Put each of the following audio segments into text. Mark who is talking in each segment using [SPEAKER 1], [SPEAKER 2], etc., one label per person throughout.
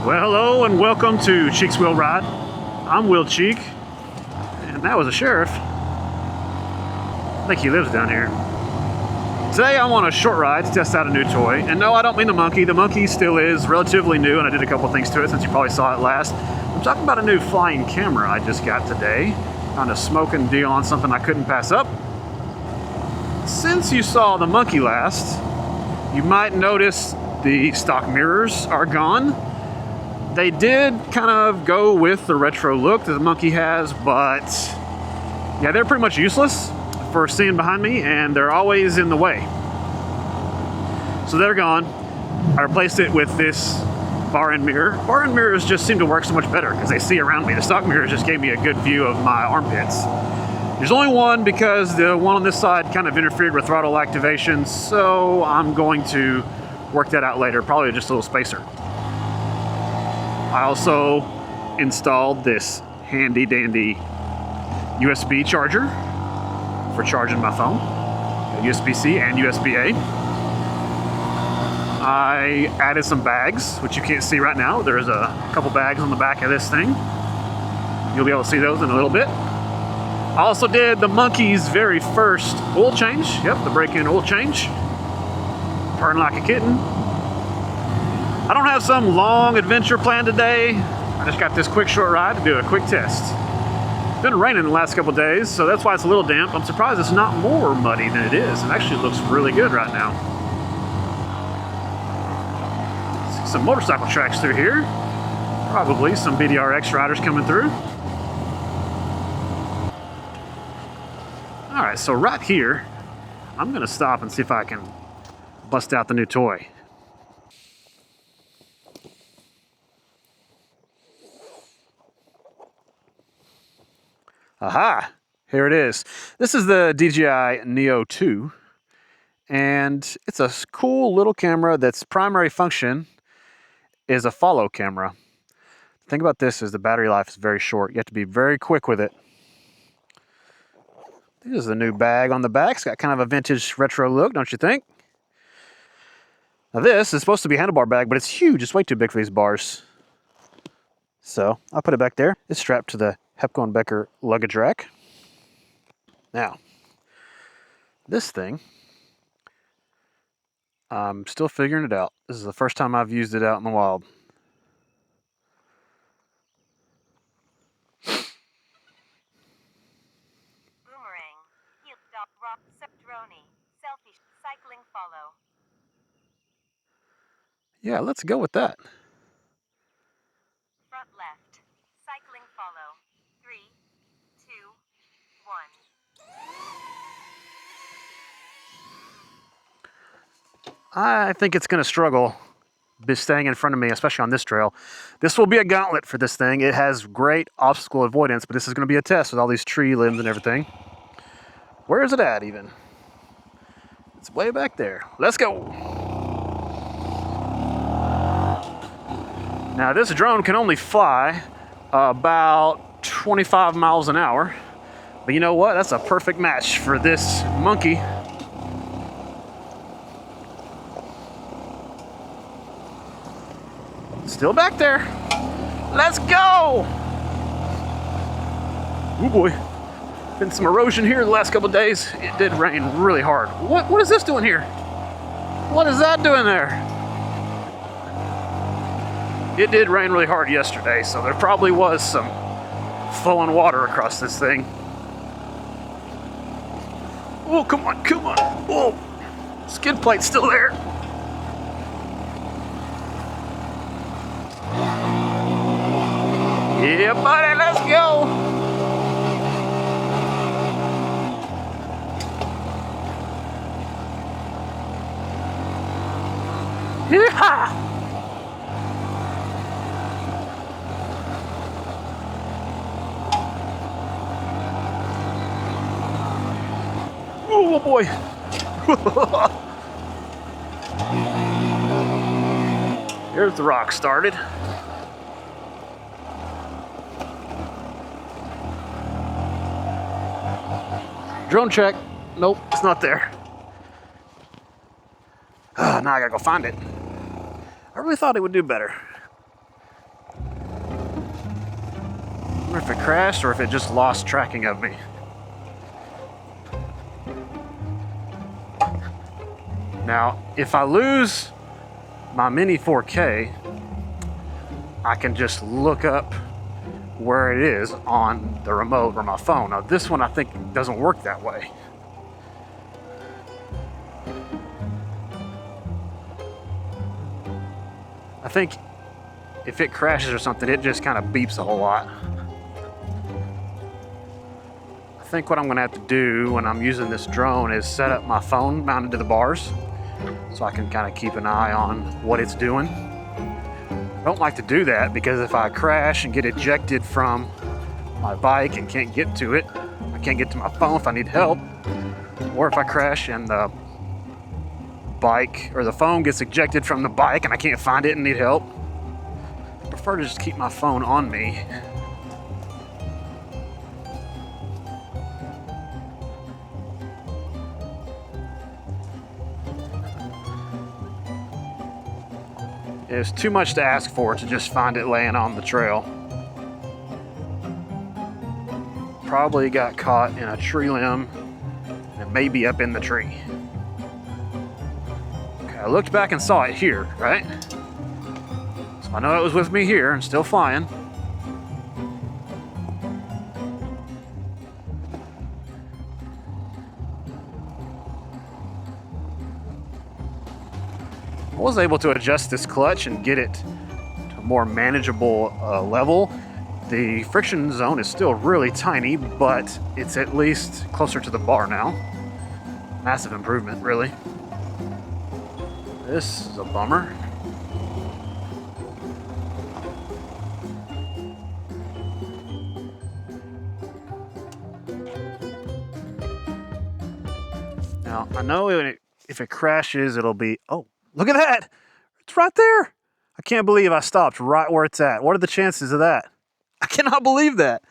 [SPEAKER 1] Well, hello and welcome to Cheek's Wheel Ride. I'm Will Cheek, and that was a sheriff. I think he lives down here. Today I'm on a short ride to test out a new toy. And no, I don't mean the monkey. The monkey still is relatively new, and I did a couple things to it since you probably saw it last. I'm talking about a new flying camera I just got today. Found a smoking deal on something I couldn't pass up. Since you saw the monkey last, you might notice the stock mirrors are gone. They did kind of go with the retro look that the monkey has, but yeah, they're pretty much useless for seeing behind me, and they're always in the way. So they're gone. I replaced it with this bar and mirror. Bar and mirrors just seem to work so much better because they see around me. The stock mirrors just gave me a good view of my armpits. There's only one because the one on this side kind of interfered with throttle activation, so I'm going to work that out later, probably just a little spacer. I also installed this handy dandy USB charger for charging my phone, USB-C and USB-A. I added some bags, which you can't see right now. There's a couple bags on the back of this thing. You'll be able to see those in a little bit. I also did the monkey's very first oil change. Yep, the break-in oil change. Purring like a kitten. I don't have some long adventure planned today. I just got this quick short ride to do a quick test. It's been raining the last couple days, so that's why it's a little damp. I'm surprised it's not more muddy than it is. It actually looks really good right now. See some motorcycle tracks through here. Probably some BDRX riders coming through. All right, so right here, I'm gonna stop and see if I can bust out the new toy. Aha, here it is. This is the DJI Neo 2, and it's a cool little camera that's primary function is a follow camera. The thing about this is the battery life is very short. You have to be very quick with it. This is the new bag on the back. It's got kind of a vintage retro look, don't you think? Now this is supposed to be a handlebar bag, but it's huge. It's way too big for these bars. So I'll put it back there. It's strapped to the Hepco & Becker luggage rack. Now, this thing, I'm still figuring it out. This is the first time I've used it out in the wild.
[SPEAKER 2] Boomerang, heel stop, rock, drone, selfie, cycling follow.
[SPEAKER 1] Yeah, let's go with that.
[SPEAKER 2] Front left, cycling follow. 3, 2, 1.
[SPEAKER 1] I think it's going to struggle staying in front of me, especially on this trail. This will be a gauntlet for this thing. It has great obstacle avoidance, but this is going to be a test with all these tree limbs and everything. Where is it at even? It's way back there. Let's go. Now this drone can only fly about 25 miles an hour. But you know what? That's a perfect match for this monkey. Still back there. Let's go! Oh boy. Been some erosion here the last couple of days. It did rain really hard. What is this doing here? What is that doing there? It did rain really hard yesterday, so there probably was some flowing water across this thing. Oh, come on, come on. Oh, skid plate's still there. Yeah, buddy, let's go. Yeehaw! Oh boy. Here's the rock started. Drone check. Nope, it's not there. Now I gotta go find it. I really thought it would do better. wonder if it crashed or if it just lost tracking of me. Now, if I lose my Mini 4K, I can just look up where it is on the remote or my phone. Now, this one I think doesn't work that way. I think if it crashes or something, it just kind of beeps a whole lot. I think what I'm gonna have to do when I'm using this drone is set up my phone mounted to the bars so I can kind of keep an eye on what it's doing. I don't like to do that because if I crash and get ejected from my bike and can't get to it, I can't get to my phone if I need help, or if I crash and the bike or the phone gets ejected from the bike and I can't find it and need help, I prefer to just keep my phone on me. It's too much to ask for to just find it laying on the trail. Probably got caught in a tree limb and maybe up in the tree. Okay, I looked back and saw it here, right? So I know it was with me here and still flying. I was able to adjust this clutch and get it to a more manageable level. The friction zone is still really tiny, but it's at least closer to the bar now. Massive improvement, really. This is a bummer. Now, I know if it crashes, it'll be, oh, look at that. It's right there. I can't believe I stopped right where it's at. What are the chances of that? I cannot believe that.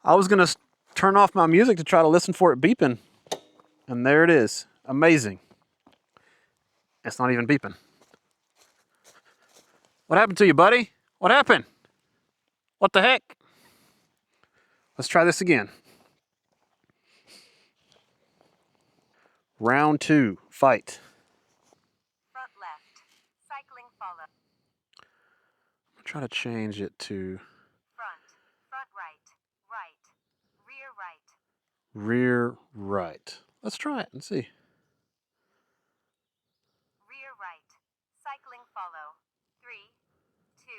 [SPEAKER 1] I was gonna turn off my music to try to listen for it beeping. And there it is. Amazing. It's not even beeping. What happened to you, buddy? What happened? What the heck? Let's try this again. Round 2, fight.
[SPEAKER 2] Front left. Cycling follow.
[SPEAKER 1] I'm gonna try to change it to
[SPEAKER 2] Front. Front right. Right. Rear right.
[SPEAKER 1] rear right. Let's try it and see.
[SPEAKER 2] Rear right. Cycling follow. 3, 2,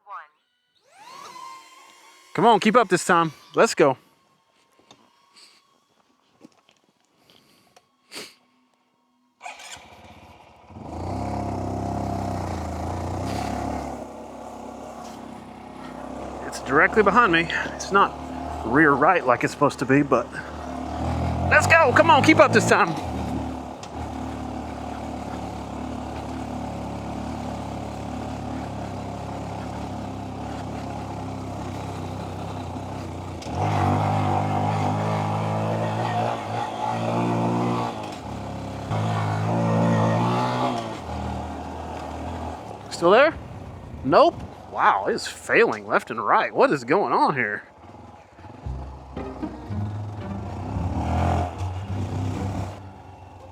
[SPEAKER 2] 1.
[SPEAKER 1] Come on, keep up this time. Let's go. It's directly behind me. It's not rear right like it's supposed to be, but let's go. Come on, keep up this time. Still there? Nope. Wow, it's failing left and right. What is going on here?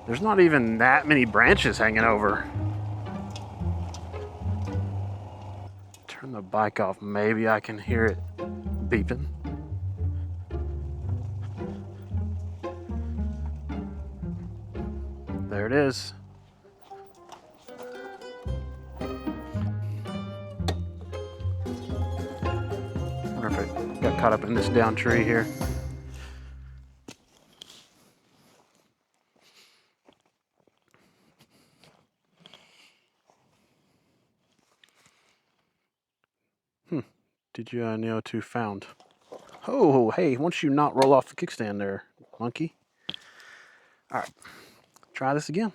[SPEAKER 1] There's not even that many branches hanging over. Turn the bike off. Maybe I can hear it beeping. There it is. I wonder if it got caught up in this down tree here. DJI Neo 2 found. Oh, hey, once you not roll off the kickstand there, monkey. All right, try this again.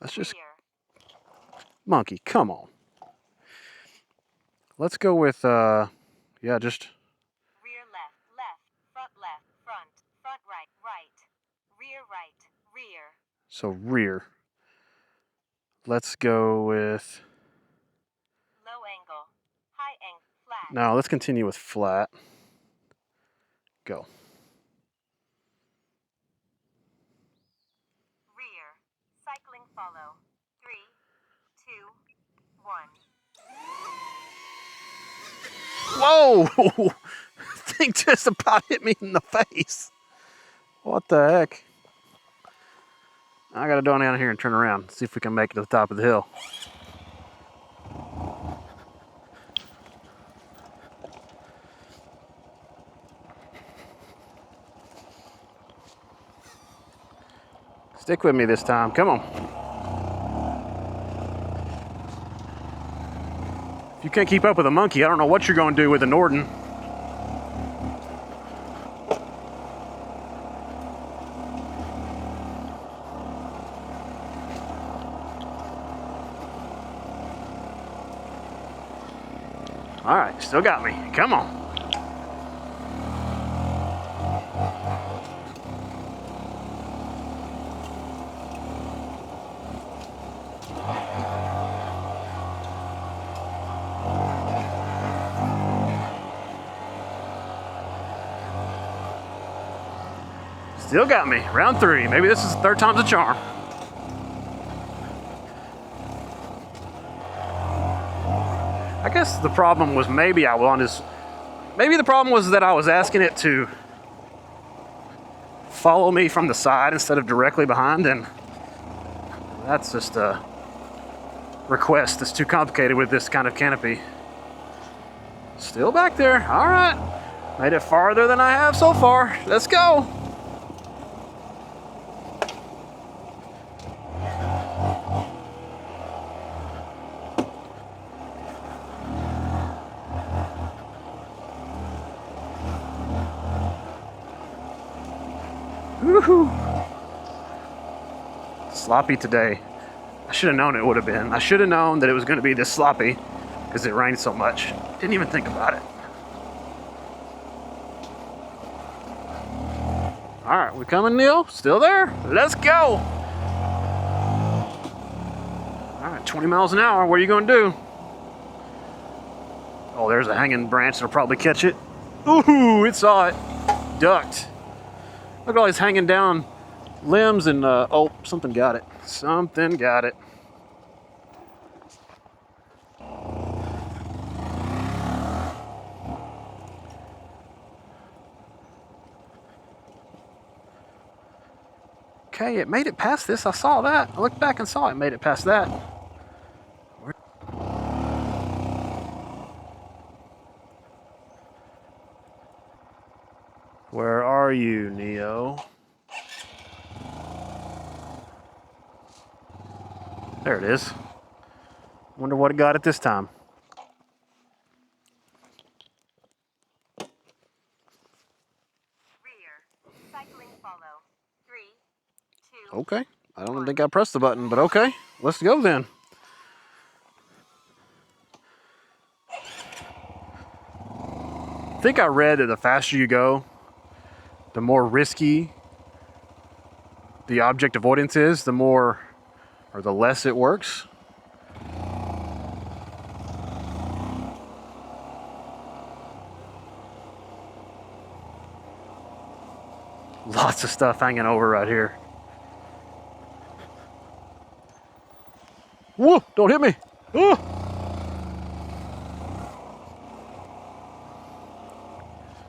[SPEAKER 1] Let's just,
[SPEAKER 2] Rear.
[SPEAKER 1] monkey, come on. Let's go with, yeah, just
[SPEAKER 2] Rear left. Left. Front left. Front. Front right. Right. Rear right. Rear.
[SPEAKER 1] so rear. Let's go with
[SPEAKER 2] Low angle.
[SPEAKER 1] Now let's continue with flat. Go.
[SPEAKER 2] Rear. Cycling follow. 3, 2, 1.
[SPEAKER 1] Whoa! Thing just about hit me in the face. What the heck? I gotta go down here and turn around, see if we can make it to the top of the hill. Stick with me this time, come on. If you can't keep up with a monkey, I don't know what you're gonna do with a Norden. All right, still got me. Come on. Still got me. Round 3. Maybe this is the 3rd time's a charm. I guess the problem was maybe the problem was that I was asking it to follow me from the side instead of directly behind, and that's just a request that's too complicated with this kind of canopy. Still back there. All right. Made it farther than I have so far. Let's go. Woohoo! Sloppy today. I should have known it would have been. I should have known that it was going to be this sloppy because it rained so much. Didn't even think about it. All right, we coming, Neil? Still there? Let's go! All right, 20 miles an hour. What are you going to do? Oh, there's a hanging branch that'll probably catch it. Ooh, it saw it. Ducked. Look at all these hanging down limbs and, oh, something got it. Something got it. Okay, it made it past this. I saw that. I looked back and saw it made it past that. Where are you, Neo? There it is. Wonder what it got it this time.
[SPEAKER 2] Rear. Cycling follow. 3, 2.
[SPEAKER 1] Okay. I don't think I pressed the button, but okay. Let's go then. I think I read that the faster you go, the more risky the object avoidance is, the more or the less it works. Lots of stuff hanging over right here. Whoa, don't hit me. Oh.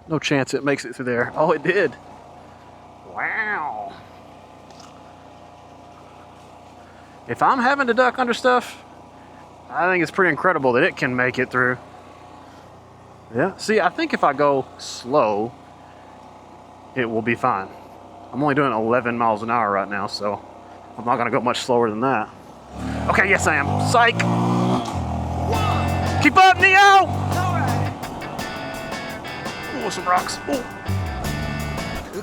[SPEAKER 1] No chance it makes it through there. Oh, it did. Wow. If I'm having to duck under stuff, I think it's pretty incredible that it can make it through. Yeah, see, I think if I go slow, it will be fine. I'm only doing 11 miles an hour right now, so I'm not gonna go much slower than that. Okay, yes I am. Psych! Keep up, Neo! Oh, some rocks. Oh.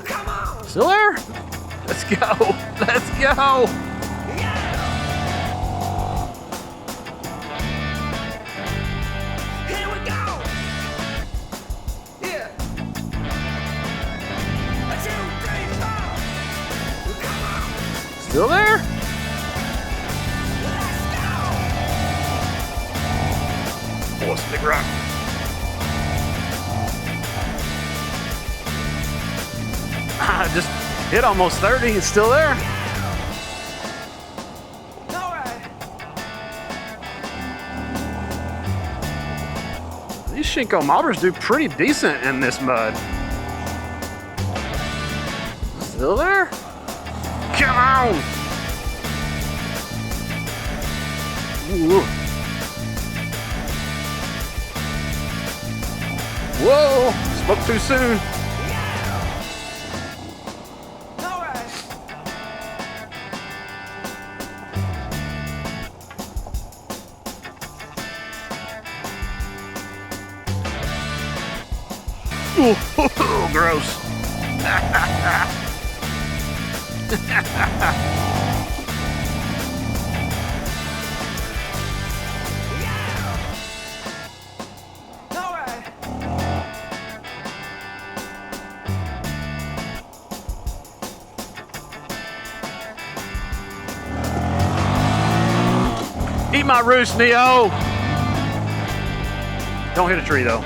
[SPEAKER 3] Come on!
[SPEAKER 1] Still there? Let's go. Let's go.
[SPEAKER 3] Here we go! Yeah! 1, 2, 3, 4! Come on!
[SPEAKER 1] Still there?
[SPEAKER 3] Let's go!
[SPEAKER 1] Oh, it's a big rock. it just hit almost 30. It's still there.
[SPEAKER 3] Alright.
[SPEAKER 1] These Shinko modders do pretty decent in this mud. Still there? Come on! Ooh. Whoa! Spoke too soon.
[SPEAKER 3] Alright.
[SPEAKER 1] Ooh, gross.
[SPEAKER 3] Alright.
[SPEAKER 1] Eat my roost, Neo! Don't hit a tree, though.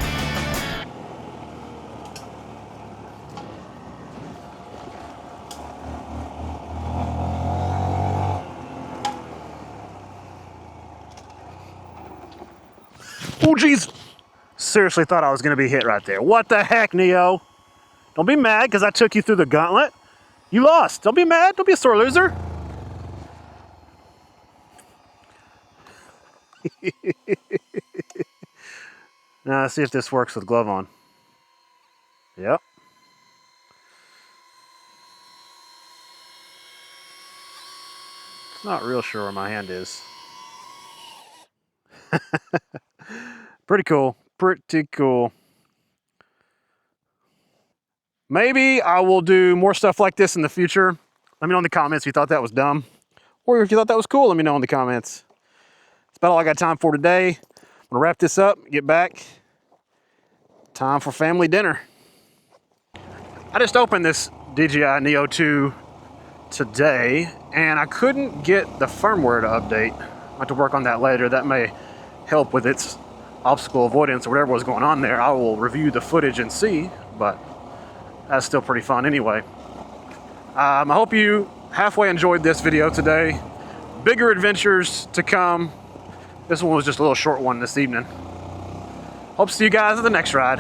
[SPEAKER 1] Oh, jeez. Seriously thought I was going to be hit right there. What the heck, Neo? Don't be mad because I took you through the gauntlet. You lost. Don't be mad. Don't be a sore loser. Now, let's see if this works with glove on. Yep. Not real sure where my hand is. Pretty cool. Pretty cool. Maybe I will do more stuff like this in the future. Let me know in the comments if you thought that was dumb. Or if you thought that was cool, let me know in the comments. That's about all I got time for today. I'm going to wrap this up, get back. Time for family dinner. I just opened this DJI Neo 2 today, and I couldn't get the firmware to update. I'll have to work on that later. That may help with its obstacle avoidance or whatever was going on there. I will review the footage and see, but that's still pretty fun anyway. I hope you halfway enjoyed this video today. Bigger adventures to come. This one was just a little short one this evening. Hope to see you guys at the next ride.